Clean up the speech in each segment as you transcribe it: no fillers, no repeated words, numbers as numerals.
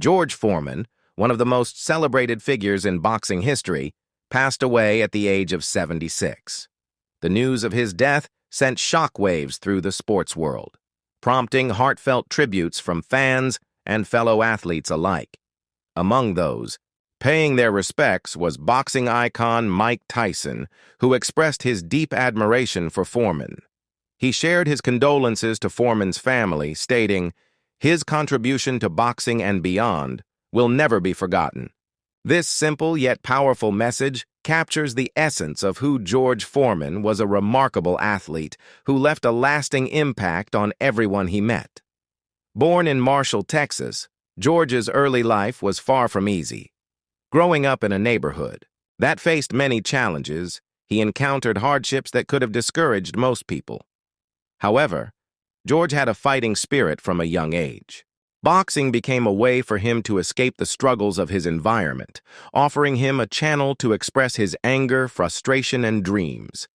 George Foreman, one of the most celebrated figures in boxing history, passed away at the age of 76. The news of his death sent shockwaves through the sports world, prompting heartfelt tributes from fans and fellow athletes alike. Among those, paying their respects was boxing icon Mike Tyson, who expressed his deep admiration for Foreman. He shared his condolences to Foreman's family, stating, "His contribution to boxing and beyond will never be forgotten." This simple yet powerful message captures the essence of who George Foreman was, a remarkable athlete who left a lasting impact on everyone he met. Born in Marshall, Texas, George's early life was far from easy. Growing up in a neighborhood that faced many challenges, he encountered hardships that could have discouraged most people. However, George had a fighting spirit from a young age. Boxing became a way for him to escape the struggles of his environment, offering him a channel to express his anger, frustration, and dreams.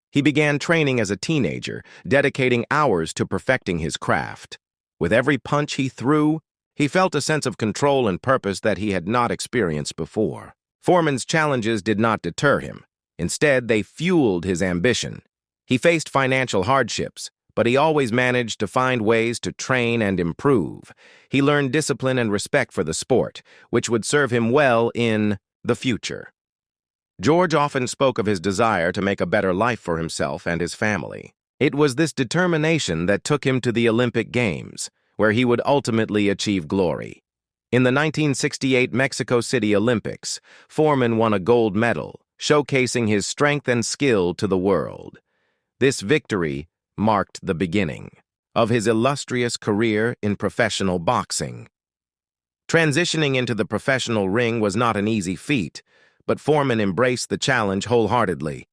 He began training as a teenager, dedicating hours to perfecting his craft. With every punch he threw, he felt a sense of control and purpose that he had not experienced before. Foreman's challenges did not deter him. Instead, they fueled his ambition. He faced financial hardships, but he always managed to find ways to train and improve. He learned discipline and respect for the sport, which would serve him well in the future. George often spoke of his desire to make a better life for himself and his family. It was this determination that took him to the Olympic Games, where he would ultimately achieve glory. In the 1968 Mexico City Olympics, Foreman won a gold medal, showcasing his strength and skill to the world. This victory marked the beginning of his illustrious career in professional boxing. Transitioning into the professional ring was not an easy feat, but Foreman embraced the challenge wholeheartedly.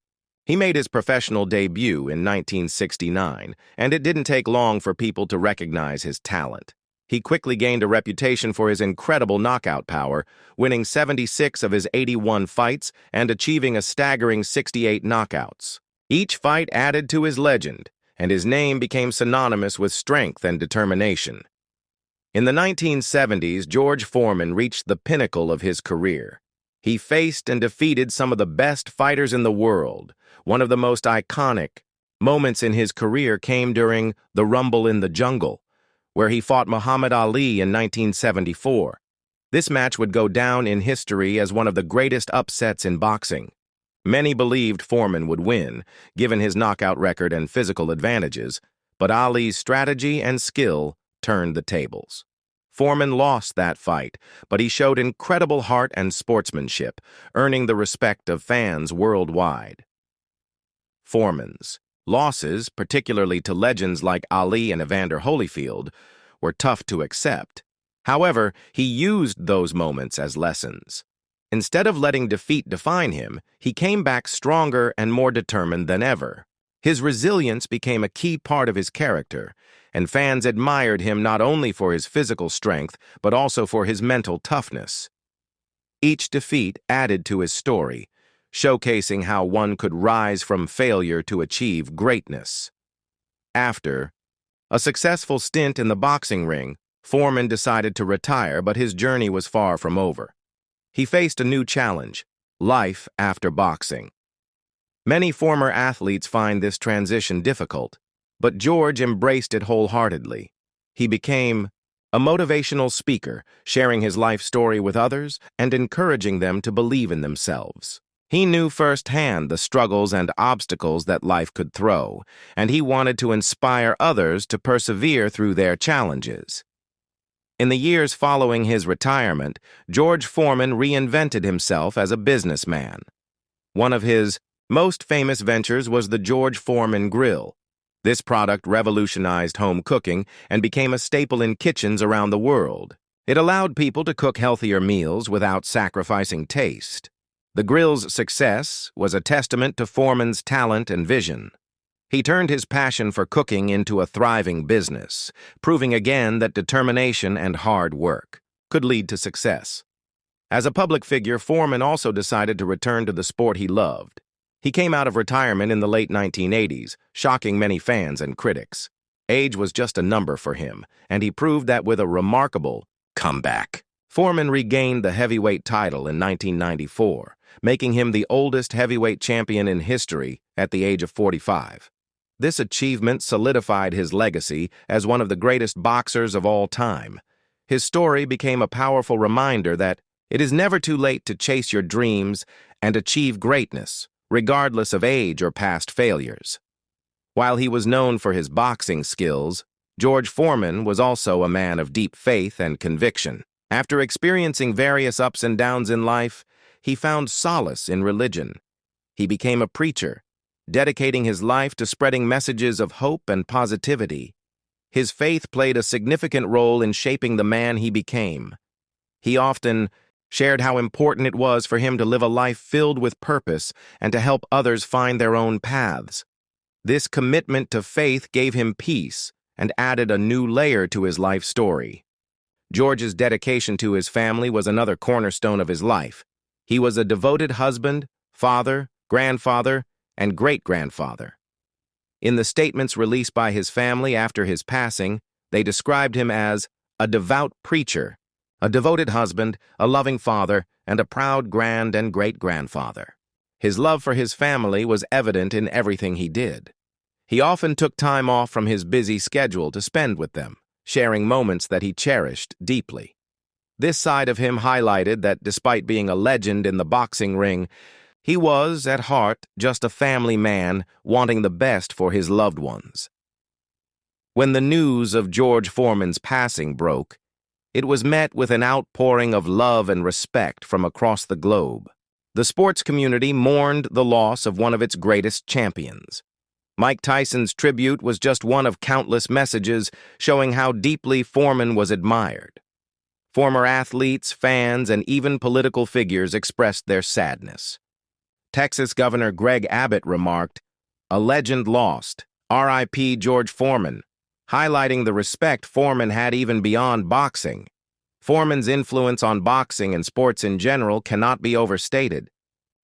He made his professional debut in 1969, and it didn't take long for people to recognize his talent. He quickly gained a reputation for his incredible knockout power, winning 76 of his 81 fights and achieving a staggering 68 knockouts. Each fight added to his legend, and his name became synonymous with strength and determination. In the 1970s, George Foreman reached the pinnacle of his career. He faced and defeated some of the best fighters in the world. One of the most iconic moments in his career came during the Rumble in the Jungle, where he fought Muhammad Ali in 1974. This match would go down in history as one of the greatest upsets in boxing. Many believed Foreman would win, given his knockout record and physical advantages, but Ali's strategy and skill turned the tables. Foreman lost that fight, but he showed incredible heart and sportsmanship, earning the respect of fans worldwide. Foreman's losses, particularly to legends like Ali and Evander Holyfield, were tough to accept. However, he used those moments as lessons. Instead of letting defeat define him, he came back stronger and more determined than ever. His resilience became a key part of his character, and fans admired him not only for his physical strength, but also for his mental toughness. Each defeat added to his story, showcasing how one could rise from failure to achieve greatness. After a successful stint in the boxing ring, Foreman decided to retire, but his journey was far from over. He faced a new challenge: life after boxing. Many former athletes find this transition difficult, but George embraced it wholeheartedly. He became a motivational speaker, sharing his life story with others and encouraging them to believe in themselves. He knew firsthand the struggles and obstacles that life could throw, and he wanted to inspire others to persevere through their challenges. In the years following his retirement, George Foreman reinvented himself as a businessman. One of his most famous ventures was the George Foreman Grill. This product revolutionized home cooking and became a staple in kitchens around the world. It allowed people to cook healthier meals without sacrificing taste. The grill's success was a testament to Foreman's talent and vision. He turned his passion for cooking into a thriving business, proving again that determination and hard work could lead to success. As a public figure, Foreman also decided to return to the sport he loved. He came out of retirement in the late 1980s, shocking many fans and critics. Age was just a number for him, and he proved that with a remarkable comeback. Foreman regained the heavyweight title in 1994, making him the oldest heavyweight champion in history at the age of 45. This achievement solidified his legacy as one of the greatest boxers of all time. His story became a powerful reminder that it is never too late to chase your dreams and achieve greatness, regardless of age or past failures. While he was known for his boxing skills, George Foreman was also a man of deep faith and conviction. After experiencing various ups and downs in life, he found solace in religion. He became a preacher, dedicating his life to spreading messages of hope and positivity. His faith played a significant role in shaping the man he became. He often shared how important it was for him to live a life filled with purpose and to help others find their own paths. This commitment to faith gave him peace and added a new layer to his life story. George's dedication to his family was another cornerstone of his life. He was a devoted husband, father, grandfather, and great-grandfather. In the statements released by his family after his passing, they described him as a devout preacher, a devoted husband, a loving father, and a proud grand and great-grandfather. His love for his family was evident in everything he did. He often took time off from his busy schedule to spend with them, sharing moments that he cherished deeply. This side of him highlighted that despite being a legend in the boxing ring, he was, at heart, just a family man wanting the best for his loved ones. When the news of George Foreman's passing broke, it was met with an outpouring of love and respect from across the globe. The sports community mourned the loss of one of its greatest champions. Mike Tyson's tribute was just one of countless messages showing how deeply Foreman was admired. Former athletes, fans, and even political figures expressed their sadness. Texas Governor Greg Abbott remarked, "A legend lost, R.I.P. George Foreman," highlighting the respect Foreman had even beyond boxing. Foreman's influence on boxing and sports in general cannot be overstated.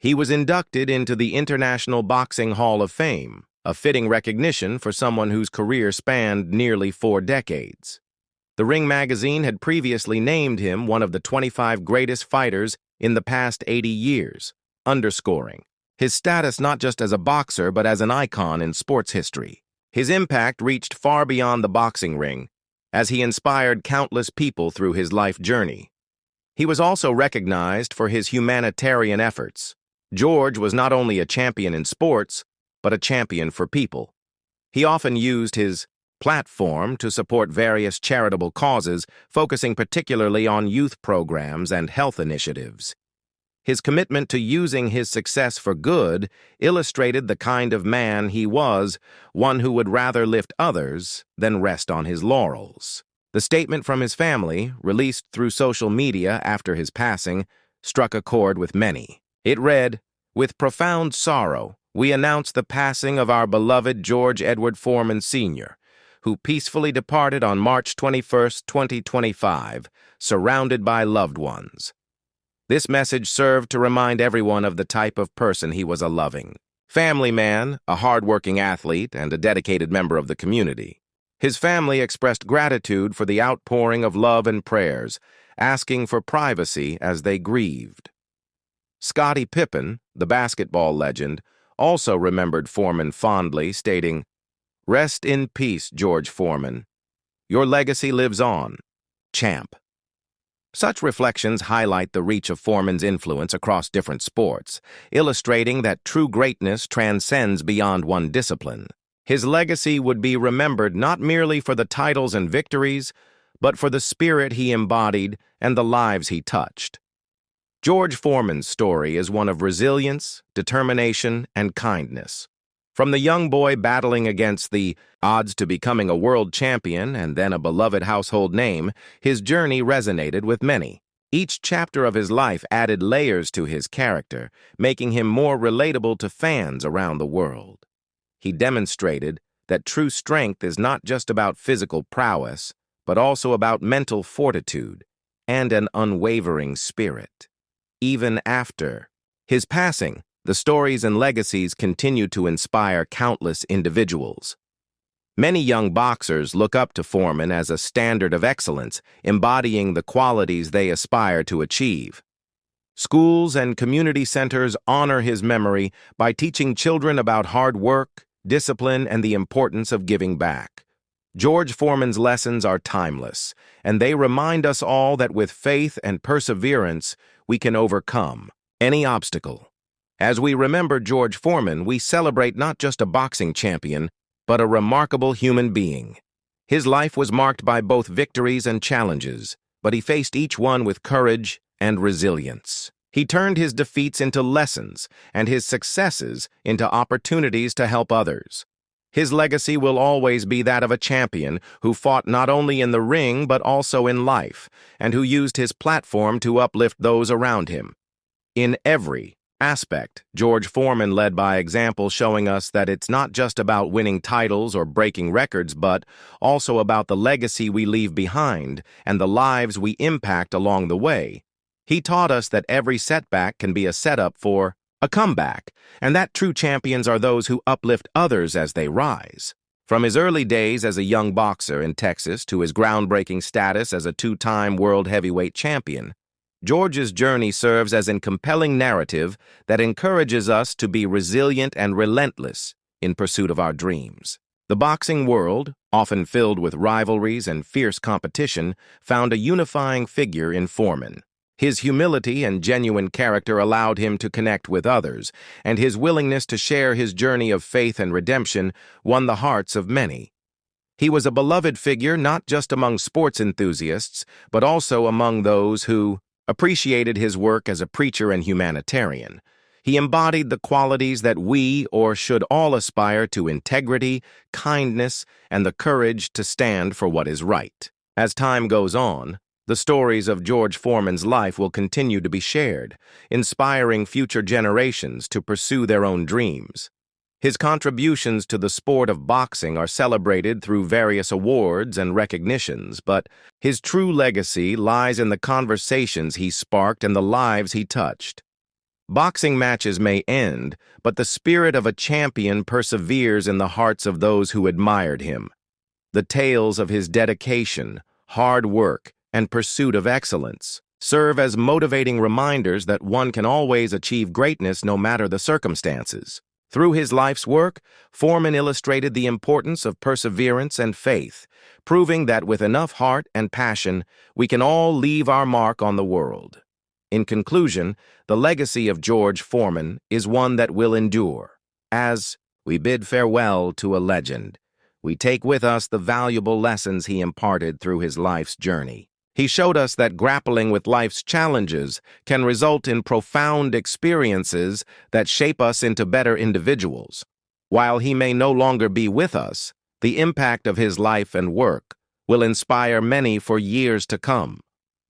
He was inducted into the International Boxing Hall of Fame, a fitting recognition for someone whose career spanned nearly 4 decades. The Ring magazine had previously named him one of the 25 greatest fighters in the past 80 years, underscoring his status not just as a boxer but as an icon in sports history. His impact reached far beyond the boxing ring, as he inspired countless people through his life journey. He was also recognized for his humanitarian efforts. George was not only a champion in sports, but a champion for people. He often used his platform to support various charitable causes, focusing particularly on youth programs and health initiatives. His commitment to using his success for good illustrated the kind of man he was, one who would rather lift others than rest on his laurels. The statement from his family, released through social media after his passing, struck a chord with many. It read, "With profound sorrow, we announce the passing of our beloved George Edward Foreman Sr., who peacefully departed on March 21, 2025, surrounded by loved ones." This message served to remind everyone of the type of person he was: a loving family man, a hard-working athlete, and a dedicated member of the community. His family expressed gratitude for the outpouring of love and prayers, asking for privacy as they grieved. Scottie Pippen, the basketball legend, also remembered Foreman fondly, stating, "Rest in peace, George Foreman. Your legacy lives on. Champ." Such reflections highlight the reach of Foreman's influence across different sports, illustrating that true greatness transcends beyond one discipline. His legacy would be remembered not merely for the titles and victories, but for the spirit he embodied and the lives he touched. George Foreman's story is one of resilience, determination, and kindness. From the young boy battling against the odds to becoming a world champion and then a beloved household name, his journey resonated with many. Each chapter of his life added layers to his character, making him more relatable to fans around the world. He demonstrated that true strength is not just about physical prowess, but also about mental fortitude and an unwavering spirit. Even after his passing, the stories and legacies continue to inspire countless individuals. Many young boxers look up to Foreman as a standard of excellence, embodying the qualities they aspire to achieve. Schools and community centers honor his memory by teaching children about hard work, discipline, and the importance of giving back. George Foreman's lessons are timeless, and they remind us all that with faith and perseverance, we can overcome any obstacle. As we remember George Foreman, we celebrate not just a boxing champion, but a remarkable human being. His life was marked by both victories and challenges, but he faced each one with courage and resilience. He turned his defeats into lessons and his successes into opportunities to help others. His legacy will always be that of a champion who fought not only in the ring but also in life, and who used his platform to uplift those around him. In every aspect, George Foreman led by example, showing us that it's not just about winning titles or breaking records, but also about the legacy we leave behind and the lives we impact along the way. He taught us that every setback can be a setup for a comeback, and that true champions are those who uplift others as they rise. From his early days as a young boxer in Texas to his groundbreaking status as a two-time world heavyweight champion, George's journey serves as a compelling narrative that encourages us to be resilient and relentless in pursuit of our dreams. The boxing world, often filled with rivalries and fierce competition, found a unifying figure in Foreman. His humility and genuine character allowed him to connect with others, and his willingness to share his journey of faith and redemption won the hearts of many. He was a beloved figure not just among sports enthusiasts, but also among those who appreciated his work as a preacher and humanitarian. He embodied the qualities that we should all aspire to: integrity, kindness, and the courage to stand for what is right. As time goes on, the stories of George Foreman's life will continue to be shared, inspiring future generations to pursue their own dreams. His contributions to the sport of boxing are celebrated through various awards and recognitions, but his true legacy lies in the conversations he sparked and the lives he touched. Boxing matches may end, but the spirit of a champion perseveres in the hearts of those who admired him. The tales of his dedication, hard work, and pursuit of excellence serve as motivating reminders that one can always achieve greatness no matter the circumstances. Through his life's work, Foreman illustrated the importance of perseverance and faith, proving that with enough heart and passion, we can all leave our mark on the world. In conclusion, the legacy of George Foreman is one that will endure. As we bid farewell to a legend, we take with us the valuable lessons he imparted through his life's journey. He showed us that grappling with life's challenges can result in profound experiences that shape us into better individuals. While he may no longer be with us, the impact of his life and work will inspire many for years to come.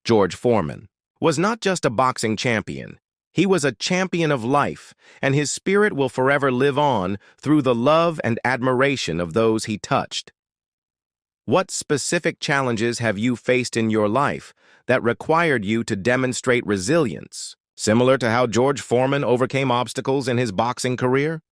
George Foreman was not just a boxing champion. He was a champion of life, and his spirit will forever live on through the love and admiration of those he touched. What specific challenges have you faced in your life that required you to demonstrate resilience, similar to how George Foreman overcame obstacles in his boxing career?